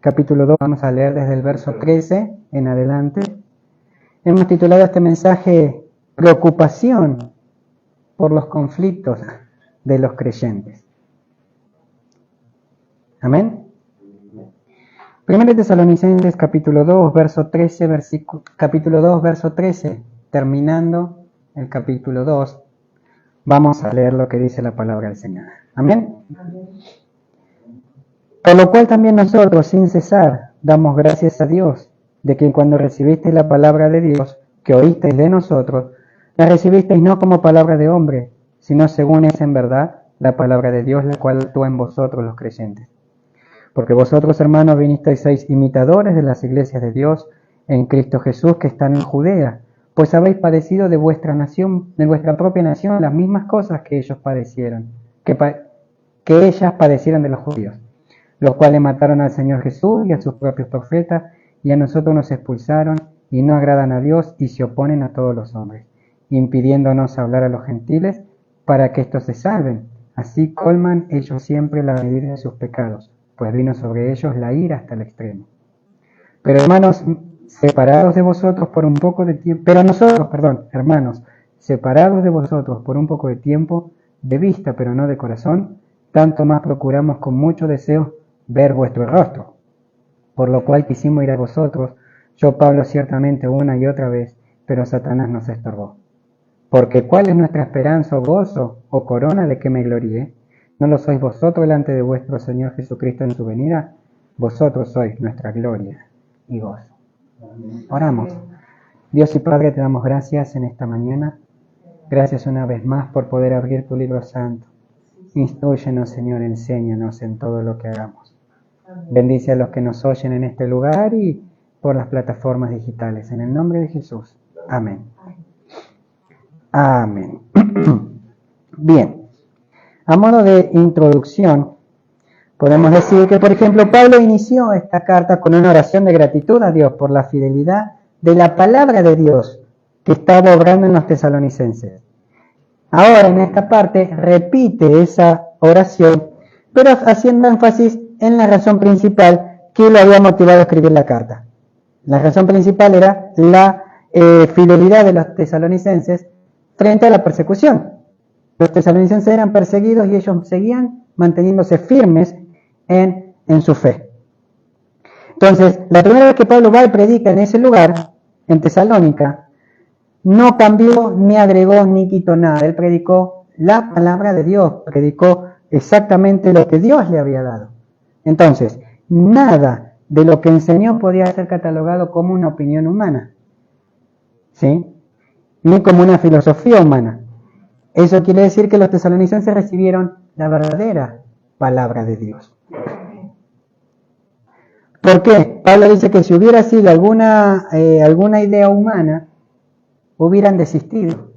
capítulo 2, vamos a leer desde el verso 13 en adelante. Hemos titulado este mensaje Preocupación por los conflictos de los creyentes. Amén. 1 Tesalonicenses capítulo 2, verso 13, capítulo 2, verso 13, terminando el capítulo 2, vamos a leer lo que dice la palabra del Señor. Amén. Por lo cual también nosotros, sin cesar, damos gracias a Dios, de que cuando recibisteis la palabra de Dios, que oísteis de nosotros, la recibisteis no como palabra de hombre, sino según es en verdad la palabra de Dios, la cual actúa en vosotros los creyentes. Porque vosotros, hermanos, seis imitadores de las iglesias de Dios en Cristo Jesús que están en Judea, pues habéis padecido de vuestra nación, de vuestra propia nación, las mismas cosas que ellos padecieron, que ellas padecieron de los judíos, los cuales mataron al Señor Jesús y a sus propios profetas, y a nosotros nos expulsaron, y no agradan a Dios, y se oponen a todos los hombres, impidiéndonos hablar a los gentiles, para que éstos se salven. Así colman ellos siempre la medida de sus pecados, pues vino sobre ellos la ira hasta el extremo. Pero hermanos, separados de vosotros por un poco de tiempo, hermanos, separados de vosotros por un poco de tiempo, de vista pero no de corazón, tanto más procuramos con mucho deseo ver vuestro rostro, por lo cual quisimos ir a vosotros, yo Pablo ciertamente una y otra vez, pero Satanás nos estorbó. Porque ¿cuál es nuestra esperanza o gozo o corona de que me gloríe? ¿No lo sois vosotros delante de vuestro Señor Jesucristo en su venida? Vosotros sois nuestra gloria y gozo. Oramos. Dios y Padre, te damos gracias en esta mañana. Gracias una vez más por poder abrir tu libro santo. Instrúyenos, Señor, enséñanos en todo lo que hagamos. Bendice a los que nos oyen en este lugar y por las plataformas digitales. En el nombre de Jesús. Amén. Amén. Bien. A modo de introducción, podemos decir que, por ejemplo, Pablo inició esta carta con una oración de gratitud a Dios por la fidelidad de la palabra de Dios que estaba obrando en los tesalonicenses. Ahora, en esta parte, repite esa oración, pero haciendo énfasis en la razón principal que lo había motivado a escribir la carta. La razón principal era la fidelidad de los tesalonicenses frente a la persecución. Los tesalonicenses eran perseguidos y ellos seguían manteniéndose firmes en su fe. Entonces, la primera vez que Pablo va y predica en ese lugar, en Tesalónica, no cambió, ni agregó, ni quitó nada. Él predicó la palabra de Dios, predicó exactamente lo que Dios le había dado. Entonces, nada de lo que enseñó podía ser catalogado como una opinión humana, ¿sí? Ni como una filosofía humana. Eso quiere decir que los tesalonicenses recibieron la verdadera palabra de Dios. ¿Por qué? Pablo dice que si hubiera sido alguna idea humana, hubieran desistido.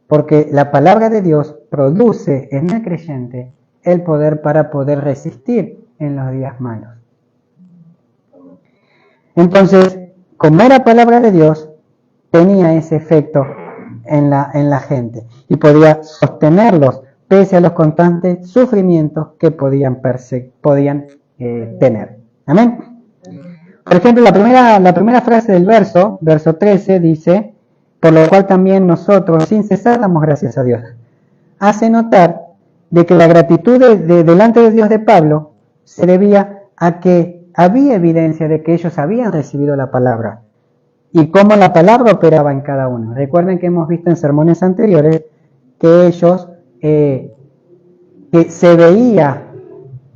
Porque la palabra de Dios produce en el creyente el poder para poder resistir en los días malos. Entonces, como era palabra de Dios, tenía ese efecto en la gente y podía sostenerlos pese a los constantes sufrimientos que podían tener. Amén. Por ejemplo, la primera frase del verso 13 dice, por lo cual también nosotros sin cesar damos gracias a Dios. Hace notar de que la gratitud delante de Dios de Pablo se debía a que había evidencia de que ellos habían recibido la palabra y cómo la palabra operaba en cada uno. Recuerden que hemos visto en sermones anteriores que ellos, que se veía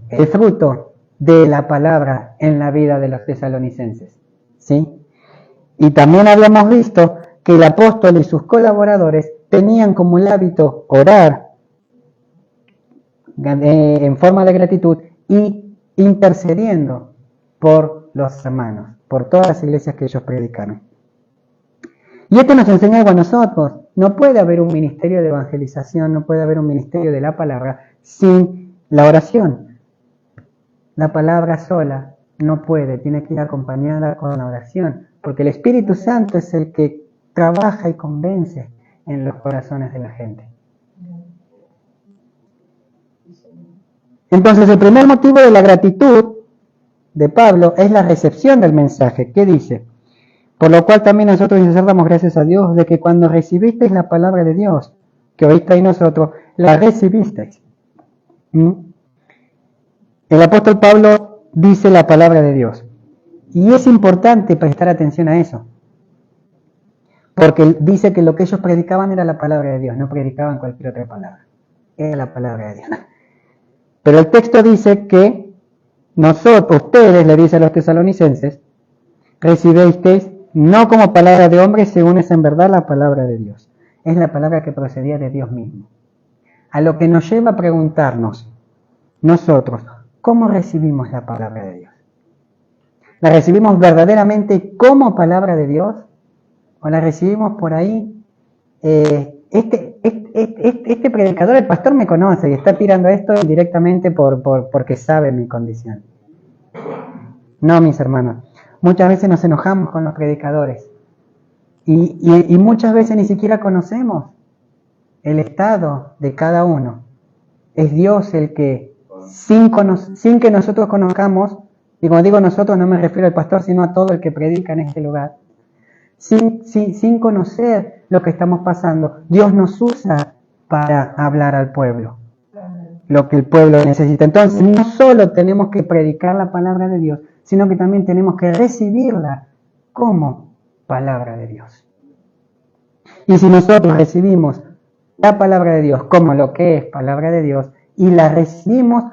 el fruto de la palabra en la vida de los tesalonicenses, ¿sí? Y también habíamos visto que el apóstol y sus colaboradores tenían como el hábito orar en forma de gratitud y intercediendo por los hermanos, por todas las iglesias que ellos predicaron. Y esto nos enseña algo a nosotros. No puede haber un ministerio de evangelización, no puede haber un ministerio de la palabra sin la oración. La palabra sola no puede, tiene que ir acompañada con la oración, porque el Espíritu Santo es el que trabaja y convence en los corazones de la gente. Entonces, el primer motivo de la gratitud de Pablo es la recepción del mensaje. ¿Qué dice? Por lo cual también nosotros damos gracias a Dios de que cuando recibisteis la palabra de Dios, que oísteis nosotros, la recibisteis. El apóstol Pablo dice la palabra de Dios. Y es importante prestar atención a eso. Porque dice que lo que ellos predicaban era la palabra de Dios, no predicaban cualquier otra palabra. Era la palabra de Dios. Pero el texto dice que ustedes, le dice a los tesalonicenses, recibisteis no como palabra de hombre, según es en verdad la palabra de Dios. Es la palabra que procedía de Dios mismo. A lo que nos lleva a preguntarnos, nosotros, ¿cómo recibimos la palabra de Dios? ¿La recibimos verdaderamente como palabra de Dios? ¿O la recibimos por ahí? Este predicador, el pastor me conoce y está tirando esto directamente porque sabe mi condición. No, mis hermanos. Muchas veces nos enojamos con los predicadores y muchas veces ni siquiera conocemos el estado de cada uno. Es Dios el que, sin que nosotros conozcamos, y cuando digo nosotros no me refiero al pastor, sino a todo el que predica en este lugar, sin conocer lo que estamos pasando, Dios nos usa para hablar al pueblo, lo que el pueblo necesita. Entonces, no solo tenemos que predicar la palabra de Dios, sino que también tenemos que recibirla como palabra de Dios. Y si nosotros recibimos la palabra de Dios como lo que es palabra de Dios, y la recibimos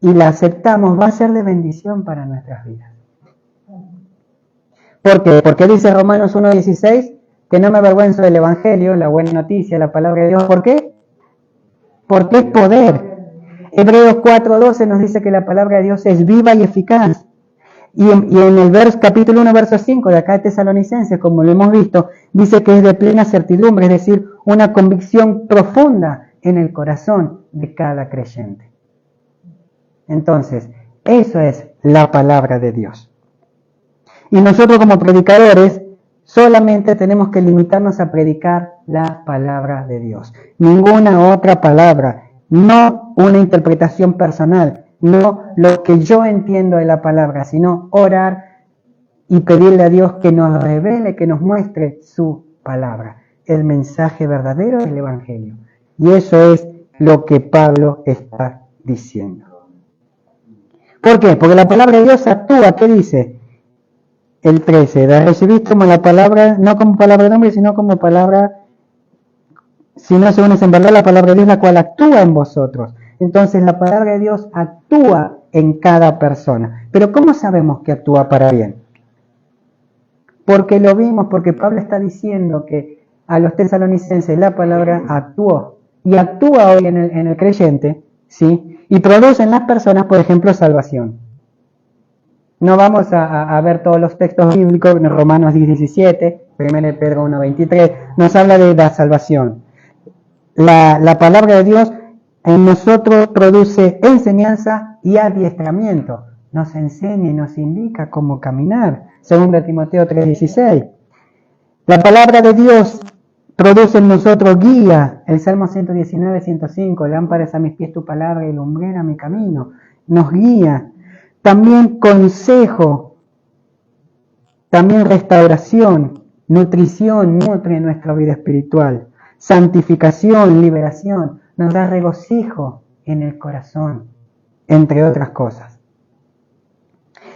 y la aceptamos, va a ser de bendición para nuestras vidas. ¿Por qué? Porque dice Romanos 1:16 que no me avergüenzo del Evangelio, la buena noticia, la palabra de Dios. ¿Por qué? Porque es poder. Hebreos 4:12 nos dice que la palabra de Dios es viva y eficaz. Y en el capítulo 1, verso 5 de acá de Tesalonicenses, como lo hemos visto, dice que es de plena certidumbre, es decir, una convicción profunda en el corazón de cada creyente. Entonces, eso es la palabra de Dios. Y nosotros como predicadores solamente tenemos que limitarnos a predicar la palabra de Dios. Ninguna otra palabra, no una interpretación personal, no lo que yo entiendo de la palabra, sino orar y pedirle a Dios que nos revele, que nos muestre su palabra, el mensaje verdadero del Evangelio. Y eso es lo que Pablo está diciendo. ¿Por qué? Porque la palabra de Dios actúa. ¿Qué dice? El 13, la recibís como la palabra, no como palabra de hombre, sino como palabra, sino según es en verdad la palabra de Dios, la cual actúa en vosotros. Entonces la palabra de Dios actúa en cada persona. Pero ¿cómo sabemos que actúa para bien? Porque lo vimos, porque Pablo está diciendo que a los tesalonicenses la palabra actuó. Y actúa hoy en el creyente, ¿sí? Y produce en las personas, por ejemplo, salvación. No vamos a ver todos los textos bíblicos, en Romanos 10:17, 1 Pedro 1:23, nos habla de la salvación. La palabra de Dios en nosotros produce enseñanza y adiestramiento. Nos enseña y nos indica cómo caminar. 2 Timoteo 3:16. La palabra de Dios produce en nosotros guía. El Salmo 119:105. Lámparas a mis pies tu palabra y lumbrera mi camino. Nos guía. También consejo. También restauración. Nutrición, nutre nuestra vida espiritual. Santificación, liberación. Nos da regocijo en el corazón, entre otras cosas.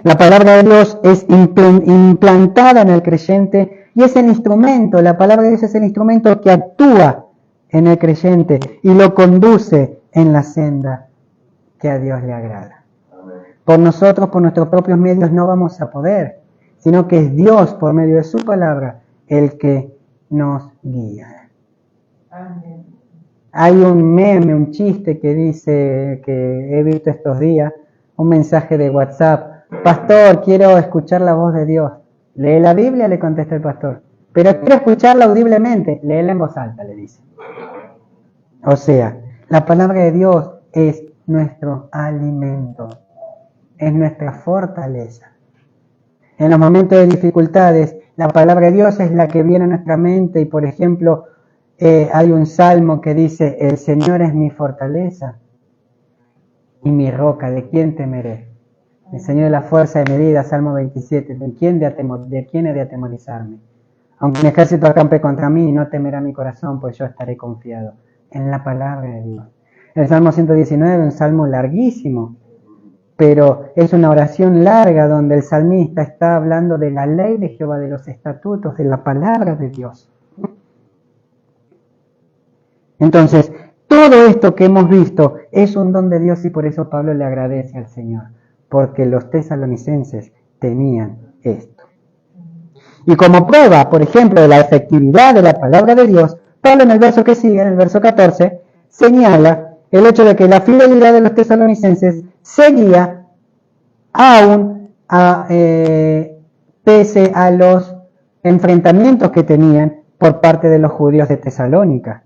La palabra de Dios es implantada en el creyente y es el instrumento, la palabra de Dios es el instrumento que actúa en el creyente y lo conduce en la senda que a Dios le agrada. Por nosotros, por nuestros propios medios no vamos a poder, sino que es Dios por medio de su palabra el que nos guía. Amén. Hay un meme, un chiste que dice, que he visto estos días, un mensaje de WhatsApp: pastor, quiero escuchar la voz de Dios. ¿Lee la Biblia?, le contesta el pastor. Pero quiero escucharla audiblemente. Léela en voz alta, le dice. O sea, la palabra de Dios es nuestro alimento, es nuestra fortaleza. En los momentos de dificultades, la palabra de Dios es la que viene a nuestra mente y, por ejemplo, hay un salmo que dice: el Señor es mi fortaleza y mi roca, ¿de quién temeré? El Señor es la fuerza de mi vida, Salmo 27. ¿De quién he de atemorizarme? Aunque un ejército acampe contra mí, no temerá mi corazón, pues yo estaré confiado en la palabra de Dios. El Salmo 119, un salmo larguísimo, pero es una oración larga donde el salmista está hablando de la ley de Jehová, de los estatutos, de la palabra de Dios. Entonces, todo esto que hemos visto es un don de Dios y por eso Pablo le agradece al Señor, porque los tesalonicenses tenían esto. Y como prueba, por ejemplo, de la efectividad de la palabra de Dios, Pablo en el verso que sigue, en el verso 14, señala el hecho de que la fidelidad de los tesalonicenses seguía aún pese a los enfrentamientos que tenían por parte de los judíos de Tesalónica.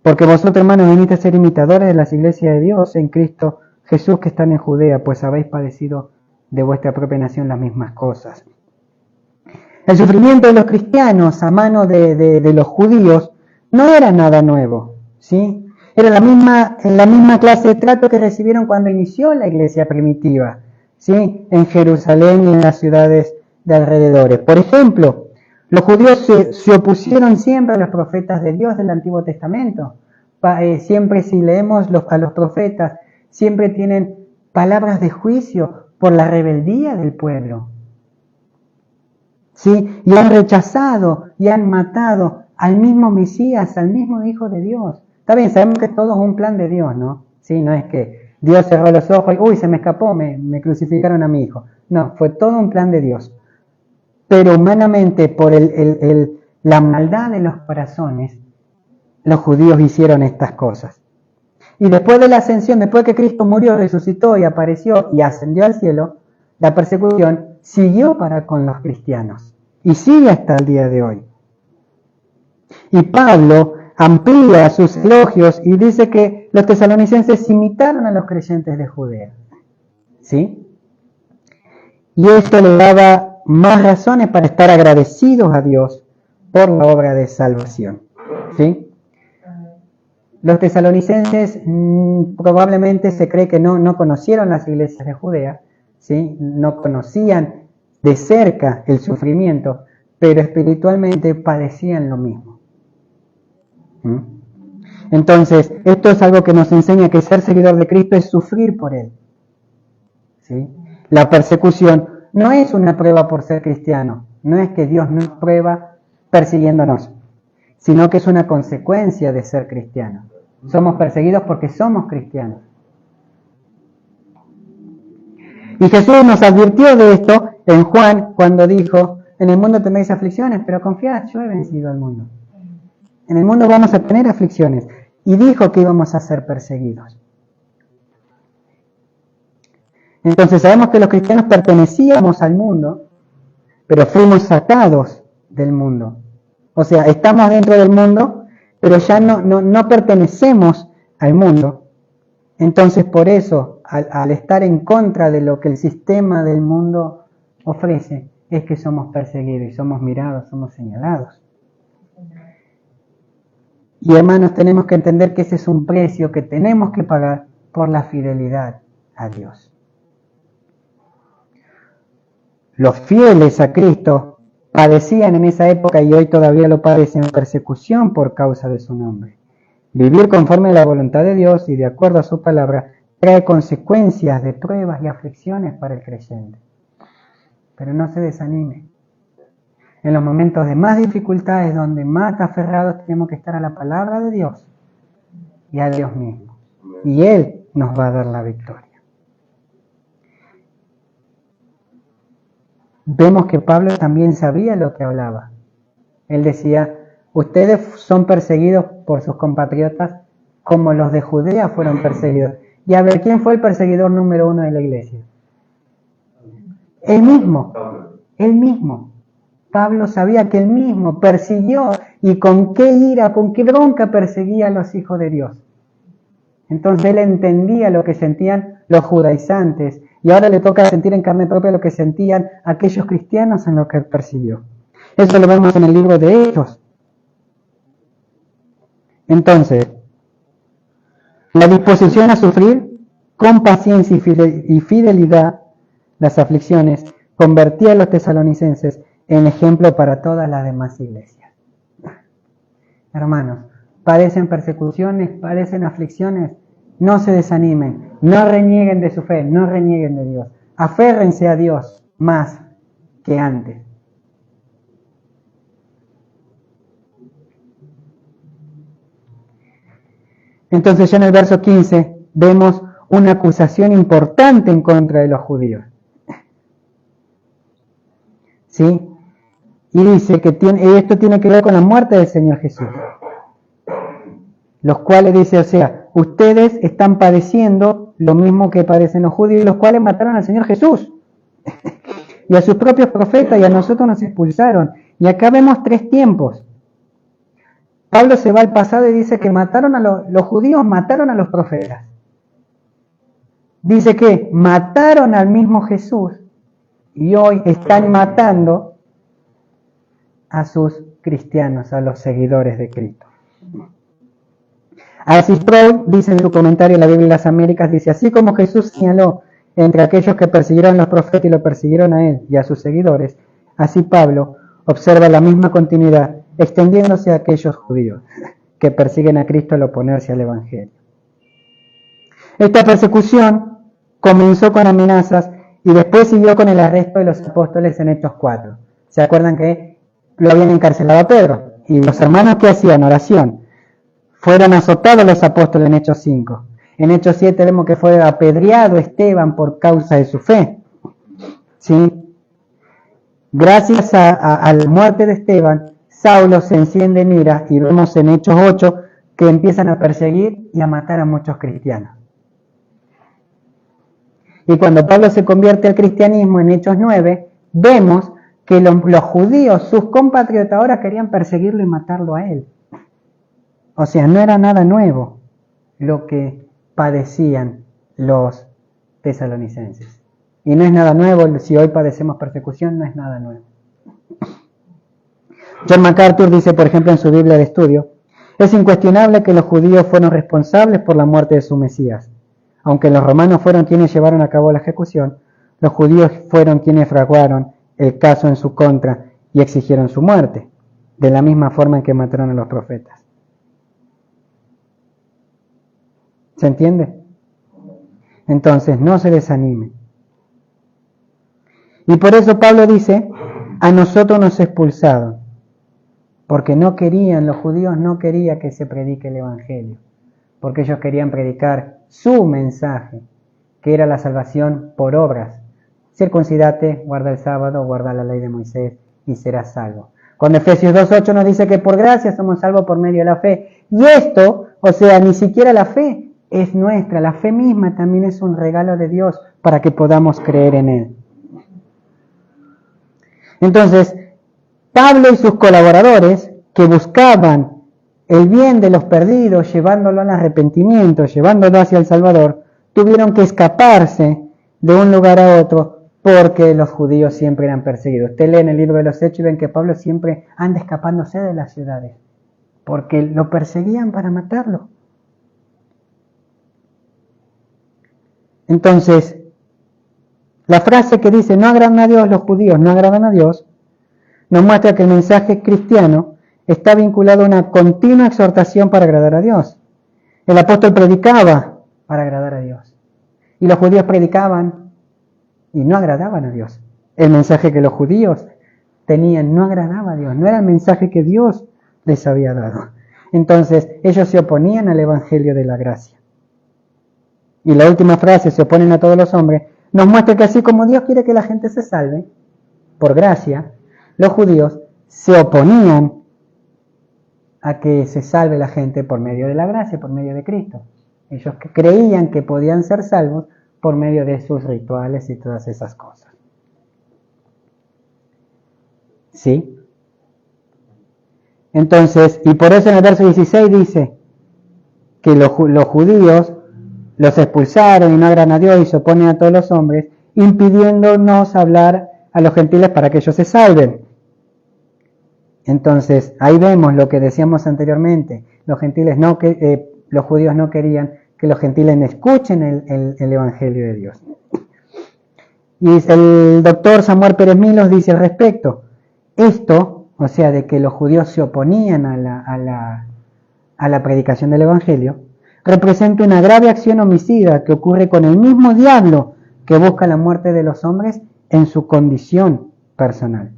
Porque vosotros, hermanos, veniste a ser imitadores de las iglesias de Dios en Cristo Jesús que están en Judea, pues habéis padecido de vuestra propia nación las mismas cosas. El sufrimiento de los cristianos a mano de los judíos no era nada nuevo, ¿sí? Era la misma clase de trato que recibieron cuando inició la iglesia primitiva, ¿sí? En Jerusalén y en las ciudades de alrededores. Por ejemplo, los judíos se opusieron siempre a los profetas de Dios del Antiguo Testamento. Siempre si leemos a los profetas, siempre tienen palabras de juicio por la rebeldía del pueblo. ¿Sí? Y han rechazado y han matado al mismo Mesías, al mismo Hijo de Dios. Está bien, sabemos que todo es un plan de Dios, ¿no? Sí, no es que Dios cerró los ojos y, uy, se me escapó, me crucificaron a mi hijo. No, fue todo un plan de Dios. Pero humanamente, por la maldad de los corazones, los judíos hicieron estas cosas. Y después de la ascensión, después de que Cristo murió, resucitó y apareció y ascendió al cielo, la persecución siguió para con los cristianos y sigue hasta el día de hoy. Y Pablo amplía sus elogios y dice que los tesalonicenses imitaron a los creyentes de Judea. ¿Sí? Y esto le daba más razones para estar agradecidos a Dios por la obra de salvación. ¿Sí? Los tesalonicenses probablemente se cree que no conocieron las iglesias de Judea, ¿sí? No conocían de cerca el sufrimiento, pero espiritualmente padecían lo mismo. Entonces, esto es algo que nos enseña que ser seguidor de Cristo es sufrir por Él. ¿Sí? La persecución no es una prueba por ser cristiano, no es que Dios nos prueba persiguiéndonos, sino que es una consecuencia de ser cristiano. Somos perseguidos porque somos cristianos. Y Jesús nos advirtió de esto en Juan cuando dijo, en el mundo tendréis aflicciones, pero confiad, yo he vencido al mundo. En el mundo vamos a tener aflicciones. Y dijo que íbamos a ser perseguidos. Entonces sabemos que los cristianos pertenecíamos al mundo, pero fuimos sacados del mundo. O sea, estamos dentro del mundo, pero ya no pertenecemos al mundo. Entonces por eso, al estar en contra de lo que el sistema del mundo ofrece, es que somos perseguidos y somos mirados, somos señalados. Y hermanos, tenemos que entender que ese es un precio que tenemos que pagar por la fidelidad a Dios. Los fieles a Cristo padecían en esa época y hoy todavía lo padecen persecución por causa de su nombre. Vivir conforme a la voluntad de Dios y de acuerdo a su palabra trae consecuencias de pruebas y aflicciones para el creyente. Pero no se desanime. En los momentos de más dificultades, donde más aferrados tenemos que estar a la palabra de Dios y a Dios mismo. Y Él nos va a dar la victoria. Vemos que Pablo también sabía lo que hablaba. Él decía, ustedes son perseguidos por sus compatriotas como los de Judea fueron perseguidos. Y a ver, ¿quién fue el perseguidor número 1 de la iglesia? Él mismo. Él mismo. Pablo sabía que él mismo persiguió y con qué ira, con qué bronca perseguía a los hijos de Dios. Entonces él entendía lo que sentían los judaizantes y ahora le toca sentir en carne propia lo que sentían aquellos cristianos en lo que él persiguió. Eso lo vemos en el libro de Hechos. Entonces, la disposición a sufrir con paciencia y fidelidad las aflicciones, convertía a los tesalonicenses en ejemplo para todas las demás iglesias. Hermanos, padecen persecuciones, padecen aflicciones, no se desanimen, no renieguen de su fe, no renieguen de Dios. Aférrense a Dios más que antes. Entonces ya en el verso 15 vemos una acusación importante en contra de los judíos. ¿Sí? Y dice que esto tiene que ver con la muerte del Señor Jesús. Los cuales dice, o sea, ustedes están padeciendo lo mismo que padecen los judíos, los cuales mataron al Señor Jesús. Y a sus propios profetas, y a nosotros nos expulsaron. Y acá vemos 3 tiempos. Pablo se va al pasado y dice que mataron a los judíos, mataron a los profetas. Dice que mataron al mismo Jesús y hoy están matando a sus cristianos, a los seguidores de Cristo. Así Sproul dice en su comentario en la Biblia de las Américas, dice, así como Jesús señaló entre aquellos que persiguieron a los profetas y lo persiguieron a él y a sus seguidores, así Pablo observa la misma continuidad, extendiéndose a aquellos judíos que persiguen a Cristo al oponerse al Evangelio. Esta persecución comenzó con amenazas y después siguió con el arresto de los apóstoles en Hechos 4. ¿Se acuerdan que lo habían encarcelado a Pedro? Y los hermanos que hacían oración, fueron azotados los apóstoles en Hechos 5. En Hechos 7 vemos que fue apedreado Esteban por causa de su fe. ¿Sí? Gracias a la muerte de Esteban, Saulo se enciende en ira y vemos en Hechos 8 que empiezan a perseguir y a matar a muchos cristianos. Y cuando Pablo se convierte al cristianismo en Hechos 9, vemos que los judíos, sus compatriotas, ahora querían perseguirlo y matarlo a él. O sea, no era nada nuevo lo que padecían los tesalonicenses. Y no es nada nuevo, si hoy padecemos persecución, no es nada nuevo. John MacArthur dice, por ejemplo, en su Biblia de estudio, es incuestionable que los judíos fueron responsables por la muerte de su Mesías. Aunque los romanos fueron quienes llevaron a cabo la ejecución, los judíos fueron quienes fraguaron el caso en su contra y exigieron su muerte, de la misma forma en que mataron a los profetas. ¿Se entiende? Entonces, no se desanimen. Y por eso Pablo dice, a nosotros nos expulsaron, porque no querían, los judíos no querían que se predique el Evangelio, porque ellos querían predicar su mensaje, que era la salvación por obras. Circuncidate, guarda el sábado, guarda la ley de Moisés y serás salvo. Cuando Efesios 2.8 nos dice que por gracia somos salvos por medio de la fe. Y esto, o sea, ni siquiera la fe es nuestra, la fe misma también es un regalo de Dios para que podamos creer en Él. Entonces, Pablo y sus colaboradores que buscaban el bien de los perdidos, llevándolo al arrepentimiento, llevándolo hacia el Salvador, tuvieron que escaparse de un lugar a otro porque los judíos siempre eran perseguidos. Usted lee en el libro de los Hechos y ven que Pablo siempre anda escapándose de las ciudades porque lo perseguían para matarlo. Entonces, la frase que dice, no agradan a Dios, los judíos no agradan a Dios, nos muestra que el mensaje cristiano está vinculado a una continua exhortación para agradar a Dios. El apóstol predicaba para agradar a Dios. Y los judíos predicaban y no agradaban a Dios. El mensaje que los judíos tenían no agradaba a Dios, no era el mensaje que Dios les había dado. Entonces, ellos se oponían al evangelio de la gracia. Y la última frase, se oponen a todos los hombres, nos muestra que así como Dios quiere que la gente se salve, por gracia, los judíos se oponían a que se salve la gente por medio de la gracia, por medio de Cristo. Ellos creían que podían ser salvos por medio de sus rituales y todas esas cosas. ¿Sí? Entonces, y por eso en el verso 16 dice que los judíos los expulsaron y no agradan a Dios y se oponen a todos los hombres, impidiéndonos hablar a los gentiles para que ellos se salven. Entonces, ahí vemos lo que decíamos anteriormente. Los judíos no querían que los gentiles escuchen el Evangelio de Dios. Y el doctor Samuel Pérez Milos dice al respecto, esto, o sea, de que los judíos se oponían a la predicación del Evangelio, representa una grave acción homicida que ocurre con el mismo diablo que busca la muerte de los hombres en su condición personal.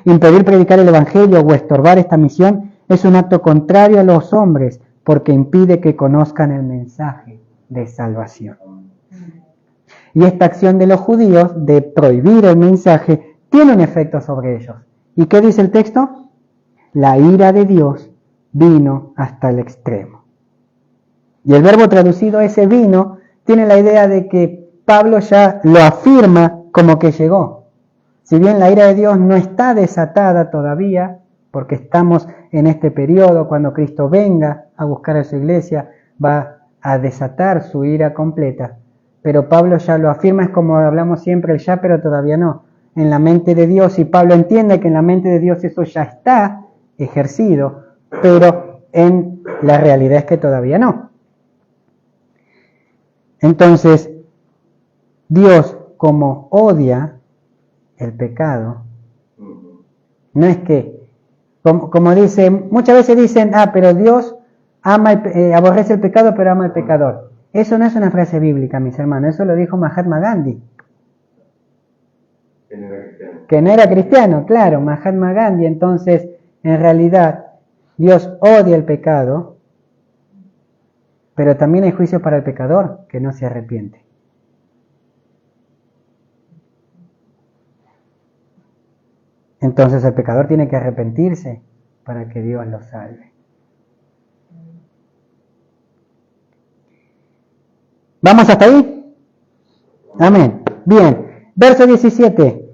Impedir predicar el Evangelio o estorbar esta misión es un acto contrario a los hombres porque impide que conozcan el mensaje de salvación. Y esta acción de los judíos de prohibir el mensaje tiene un efecto sobre ellos. ¿Y qué dice el texto? La ira de Dios vino hasta el extremo. Y el verbo traducido ese vino tiene la idea de que Pablo ya lo afirma como que llegó. Si bien la ira de Dios no está desatada todavía, porque estamos en este periodo, cuando Cristo venga a buscar a su iglesia, va a desatar su ira completa. Pero Pablo ya lo afirma, es como hablamos siempre el ya, pero todavía no. En la mente de Dios, y Pablo entiende que en la mente de Dios eso ya está ejercido, pero en la realidad es que todavía no. Entonces, Dios, como odia el pecado, no es que, como dice, muchas veces dicen, pero Dios aborrece el pecado, pero ama al pecador. Eso no es una frase bíblica, mis hermanos, eso lo dijo Mahatma Gandhi. Que no era cristiano, claro, Mahatma Gandhi. Entonces, en realidad, Dios odia el pecado, pero también hay juicio para el pecador que no se arrepiente. Entonces el pecador tiene que arrepentirse para que Dios lo salve. ¿Vamos hasta ahí? Amén. Bien. Verso 17.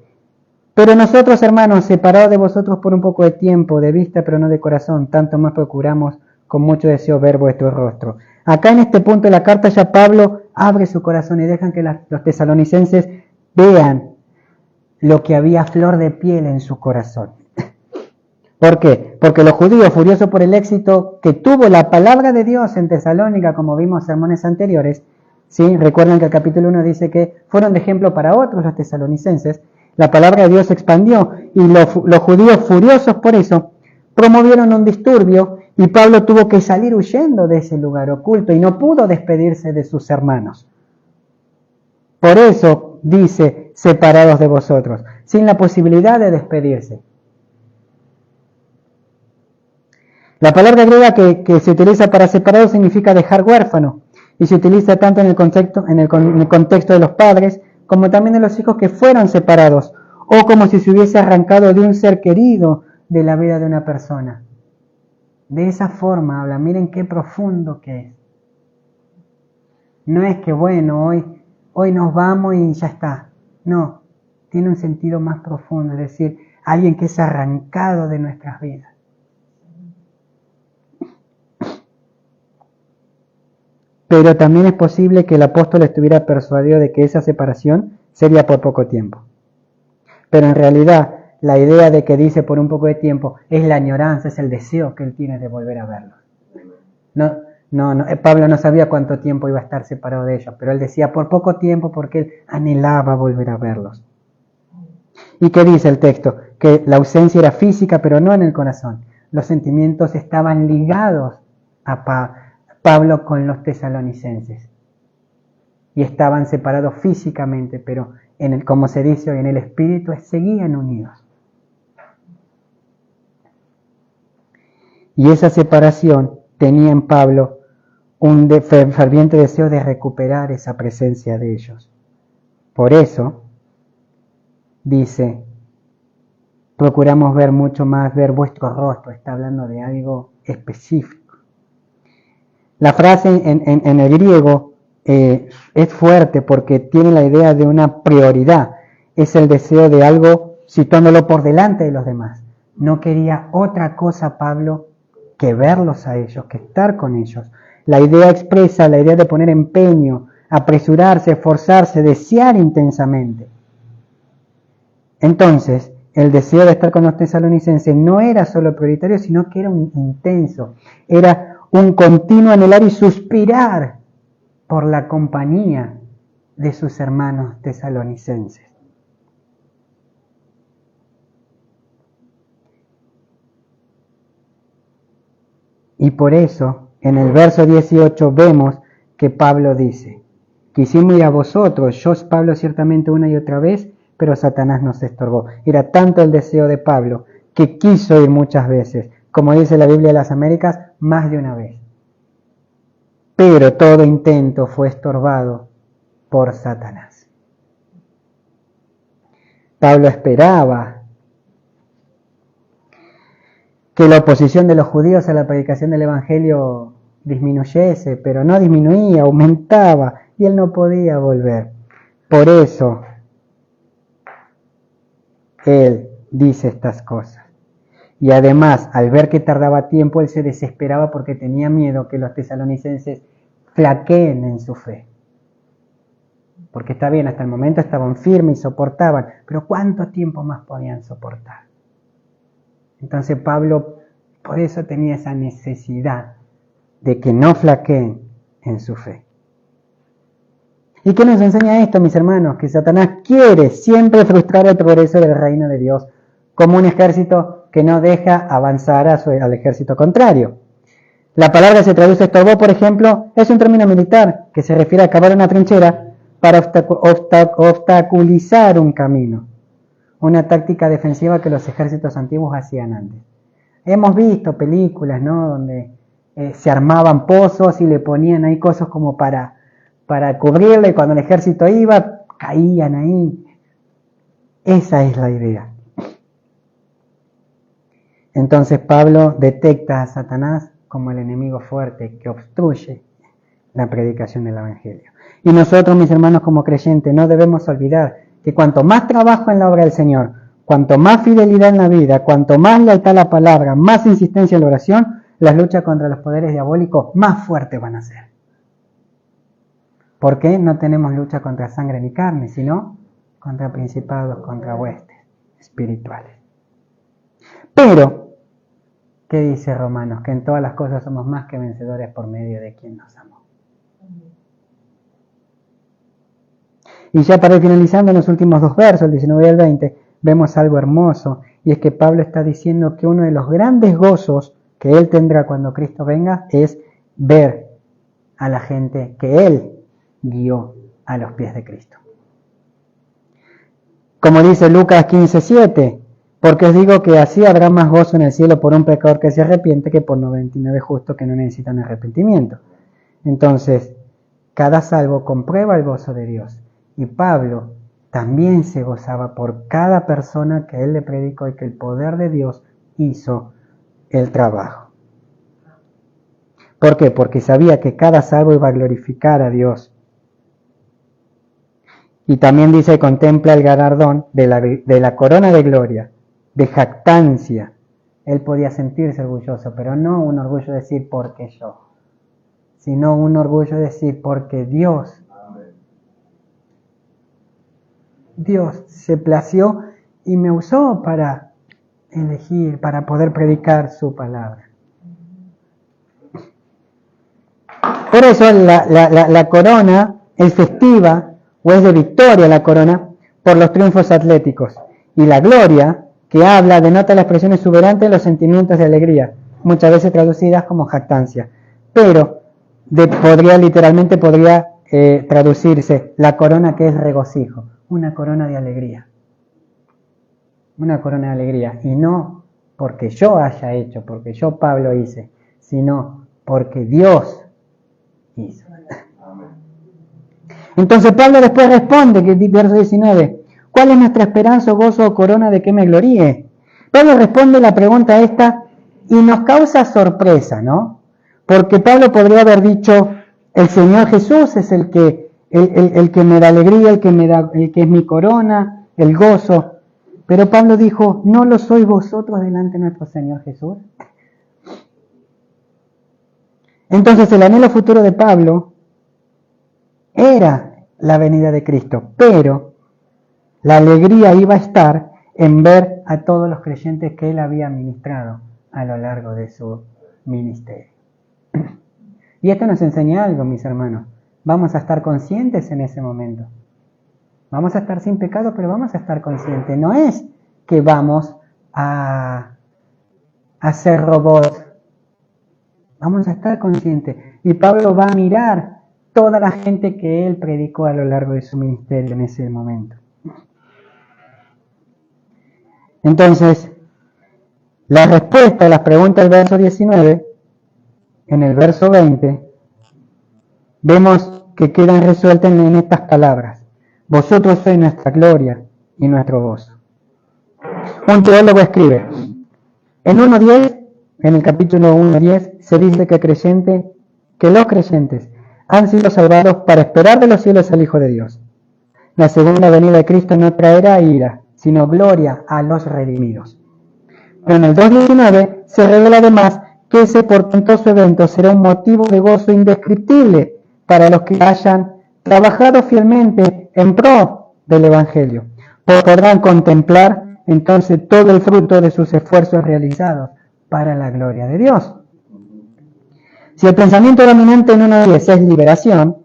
Pero nosotros, hermanos, separados de vosotros por un poco de tiempo, de vista pero no de corazón, tanto más procuramos con mucho deseo ver vuestro rostro. Acá en este punto de la carta ya Pablo abre su corazón y dejan que los tesalonicenses vean lo que había a flor de piel en su corazón. ¿Por qué? Porque los judíos, furiosos por el éxito que tuvo la palabra de Dios en Tesalónica, como vimos en sermones anteriores, ¿sí? Recuerdan que el capítulo 1 dice que fueron de ejemplo para otros los tesalonicenses. La palabra de Dios se expandió y los judíos, furiosos por eso, promovieron un disturbio y Pablo tuvo que salir huyendo de ese lugar oculto y no pudo despedirse de sus hermanos. Por eso dice, separados de vosotros, sin la posibilidad de despedirse. La palabra griega que se utiliza para separado significa dejar huérfano y se utiliza tanto en el contexto de los padres como también de los hijos que fueron separados o como si se hubiese arrancado de un ser querido de la vida de una persona. De esa forma habla, miren qué profundo que es. No es que bueno, hoy nos vamos y ya está. No, tiene un sentido más profundo, es decir, alguien que es arrancado de nuestras vidas. Pero también es posible que el apóstol estuviera persuadido de que esa separación sería por poco tiempo. Pero en realidad, la idea de que dice por un poco de tiempo es la añoranza, es el deseo que él tiene de volver a verlos. No, Pablo no sabía cuánto tiempo iba a estar separado de ellos, pero él decía por poco tiempo porque él anhelaba volver a verlos. ¿Y qué dice el texto? Que la ausencia era física, pero no en el corazón. Los sentimientos estaban ligados a Pablo con los tesalonicenses. Y estaban separados físicamente, pero como se dice hoy, en el espíritu seguían unidos. Y esa separación tenía en Pablo un ferviente deseo de recuperar esa presencia de ellos. Por eso, dice, procuramos ver mucho más, ver vuestro rostro. Está hablando de algo específico. La frase en el griego es fuerte porque tiene la idea de una prioridad. Es el deseo de algo situándolo por delante de los demás. No quería otra cosa Pablo que verlos a ellos, que estar con ellos. La idea expresa la idea de poner empeño, apresurarse, esforzarse, desear intensamente. Entonces, el deseo de estar con los tesalonicenses no era solo prioritario, sino que era un intenso. Era un continuo anhelar y suspirar por la compañía de sus hermanos tesalonicenses. Y por eso, en el verso 18 vemos que Pablo dice: quisimos ir a vosotros, yo Pablo ciertamente una y otra vez, pero Satanás nos estorbó. Era tanto el deseo de Pablo que quiso ir muchas veces, como dice la Biblia de las Américas, más de una vez. Pero todo intento fue estorbado por Satanás. Pablo esperaba que la oposición de los judíos a la predicación del Evangelio disminuyese, pero no disminuía, aumentaba, y él no podía volver. Por eso, él dice estas cosas. Y además, al ver que tardaba tiempo, él se desesperaba porque tenía miedo que los tesalonicenses flaqueen en su fe. Porque está bien, hasta el momento estaban firmes y soportaban, pero ¿cuánto tiempo más podían soportar? Entonces Pablo por eso tenía esa necesidad de que no flaqueen en su fe. ¿Y qué nos enseña esto, mis hermanos? Que Satanás quiere siempre frustrar el progreso del reino de Dios, como un ejército que no deja avanzar al ejército contrario. La palabra se traduce estorbó, por ejemplo, es un término militar que se refiere a cavar una trinchera para obstaculizar un camino. Una táctica defensiva que los ejércitos antiguos hacían antes. Hemos visto películas, ¿no?, donde se armaban pozos y le ponían ahí cosas como para cubrirle, y cuando el ejército iba, caían ahí. Esa es la idea. Entonces Pablo detecta a Satanás como el enemigo fuerte que obstruye la predicación del Evangelio. Y nosotros, mis hermanos, como creyentes, no debemos olvidar que cuanto más trabajo en la obra del Señor, cuanto más fidelidad en la vida, cuanto más lealtad a la palabra, más insistencia en la oración, las luchas contra los poderes diabólicos más fuertes van a ser. ¿Por qué? No tenemos lucha contra sangre ni carne, sino contra principados, contra huestes espirituales. Pero, ¿qué dice Romanos? Que en todas las cosas somos más que vencedores por medio de quien nos amó. Y ya para ir finalizando, en los últimos dos versos, el 19 y el 20, vemos algo hermoso, y es que Pablo está diciendo que uno de los grandes gozos que él tendrá cuando Cristo venga es ver a la gente que él guió a los pies de Cristo. Como dice Lucas 15:7, porque os digo que así habrá más gozo en el cielo por un pecador que se arrepiente que por 99 justos que no necesitan arrepentimiento. Entonces, cada salvo comprueba el gozo de Dios. Y Pablo también se gozaba por cada persona que él le predicó y que el poder de Dios hizo el trabajo. ¿Por qué? Porque sabía que cada salvo iba a glorificar a Dios. Y también dice, contempla el galardón de la corona de gloria, de jactancia. Él podía sentirse orgulloso, pero no un orgullo de decir porque yo, sino un orgullo de decir porque Dios se plació y me usó para elegir, para poder predicar su palabra. Por eso la corona es festiva, o es de victoria la corona, por los triunfos atléticos. Y la gloria, que habla, denota la expresión exuberante de los sentimientos de alegría, muchas veces traducidas como jactancia. Pero literalmente podría traducirse la corona que es regocijo, una corona de alegría. Una corona de alegría. Y no porque yo haya hecho, porque yo, Pablo, hice, sino porque Dios hizo. Entonces Pablo después responde, que verso 19, ¿cuál es nuestra esperanza, gozo o corona de que me gloríe? Pablo responde la pregunta esta y nos causa sorpresa, ¿no? Porque Pablo podría haber dicho, el Señor Jesús es el que me da alegría, el que es mi corona, el gozo. Pero Pablo dijo, ¿no lo sois vosotros delante de nuestro Señor Jesús? Entonces el anhelo futuro de Pablo era la venida de Cristo, pero la alegría iba a estar en ver a todos los creyentes que él había ministrado a lo largo de su ministerio. Y esto nos enseña algo, mis hermanos. Vamos a estar conscientes en ese momento. Vamos a estar sin pecado, pero vamos a estar conscientes. No es que vamos a ser robots Vamos a estar conscientes. Y Pablo va a mirar toda la gente que él predicó a lo largo de su ministerio en ese momento. Entonces, la respuesta a las preguntas del verso 19, en el verso 20, vemos que quedan resueltas en estas palabras. Vosotros sois nuestra gloria y nuestro gozo. Un teólogo escribe, en 1.10, en el capítulo 1.10, se dice que los creyentes han sido salvados para esperar de los cielos al Hijo de Dios. La segunda venida de Cristo no traerá ira, sino gloria a los redimidos. Pero en el 2.19 se revela además que ese portentoso evento será un motivo de gozo indescriptible para los que hayan trabajado fielmente en pro del Evangelio. Podrán contemplar entonces todo el fruto de sus esfuerzos realizados para la gloria de Dios. Si el pensamiento dominante en 1.10 es liberación,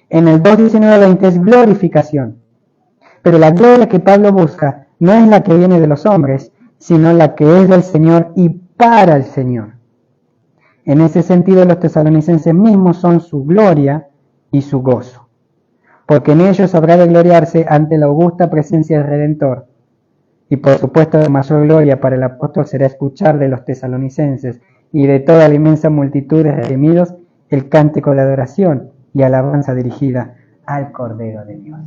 en el 2.19-20 es glorificación. Pero la gloria que Pablo busca no es la que viene de los hombres, sino la que es del Señor y para el Señor. En ese sentido, los tesalonicenses mismos son su gloria y su gozo, porque en ellos habrá de gloriarse ante la augusta presencia del Redentor. Y por supuesto, de mayor gloria para el apóstol será escuchar de los tesalonicenses y de toda la inmensa multitud de redimidos el cántico de adoración y alabanza dirigida al Cordero de Dios.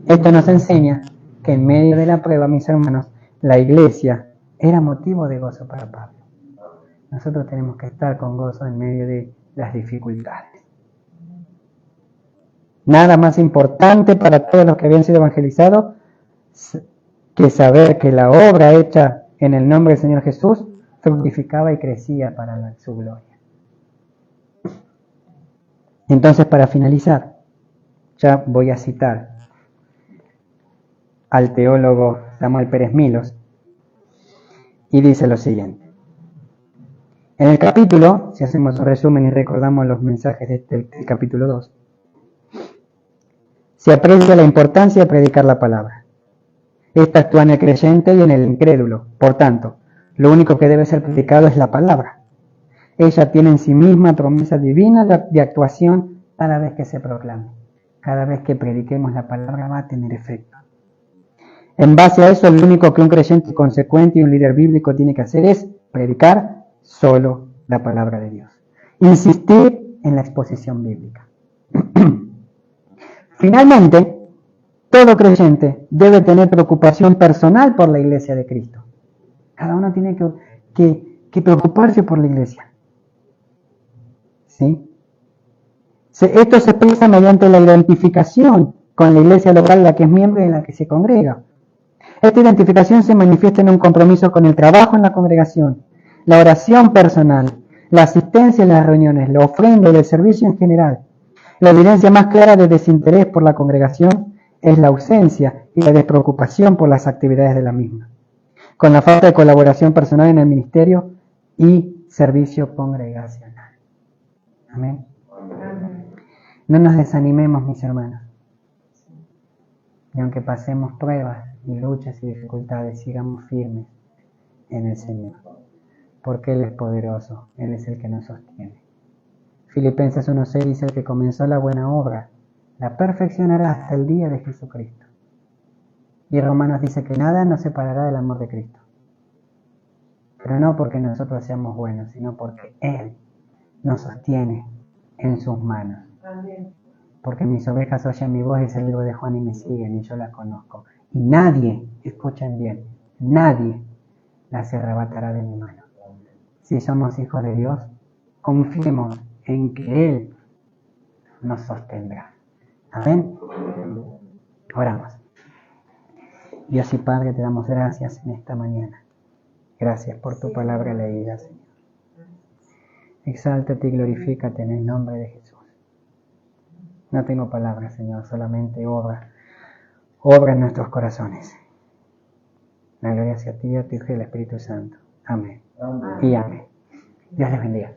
Esto nos enseña que en medio de la prueba, mis hermanos, la iglesia era motivo de gozo para Pablo. Nosotros tenemos que estar con gozo en medio de las dificultades. Nada más importante para todos los que habían sido evangelizados que saber que la obra hecha en el nombre del Señor Jesús fructificaba y crecía para su gloria. Entonces, para finalizar, ya voy a citar al teólogo Samuel Pérez Milos, y dice lo siguiente. En el capítulo, si hacemos un resumen y recordamos los mensajes de este capítulo 2, se aprecia la importancia de predicar la palabra. Esta actúa en el creyente y en el incrédulo. Por tanto, lo único que debe ser predicado es la palabra. Ella tiene en sí misma promesa divina de actuación cada vez que se proclame. Cada vez que prediquemos la palabra va a tener efecto. En base a eso, lo único que un creyente consecuente y un líder bíblico tiene que hacer es predicar solo la palabra de Dios. Insistir en la exposición bíblica. Finalmente, todo creyente debe tener preocupación personal por la iglesia de Cristo. Cada uno tiene que preocuparse por la iglesia. ¿Sí? Esto se expresa mediante la identificación con la iglesia local en la que es miembro y en la que se congrega. Esta identificación se manifiesta en un compromiso con el trabajo en la congregación, la oración personal, la asistencia en las reuniones, la ofrenda y el servicio en general. La evidencia más clara de desinterés por la congregación es la ausencia y la despreocupación por las actividades de la misma, con la falta de colaboración personal en el ministerio y servicio congregacional. Amén. No nos desanimemos, mis hermanos. Y aunque pasemos pruebas y luchas y dificultades, sigamos firmes en el Señor, porque Él es poderoso, Él es el que nos sostiene. Filipenses 1:6 dice: el que comenzó la buena obra la perfeccionará hasta el día de Jesucristo. Y Romanos dice que nada nos separará del amor de Cristo. Pero no porque nosotros seamos buenos, sino porque Él nos sostiene en sus manos. Porque mis ovejas oyen mi voz, dice el libro de Juan, y me siguen, y yo las conozco. Y nadie, escuchen bien, nadie las arrebatará de mi mano. Si somos hijos de Dios, confiemos en que Él nos sostendrá. Amén. Oramos. Dios y Padre, te damos gracias en esta mañana. Gracias por tu palabra leída, Señor. Exáltate y glorifícate en el nombre de Jesús. No tengo palabras, Señor, solamente obra en nuestros corazones. La gloria sea a ti, a tu Hijo y al Espíritu Santo. Amén. Y amén. Dios les bendiga.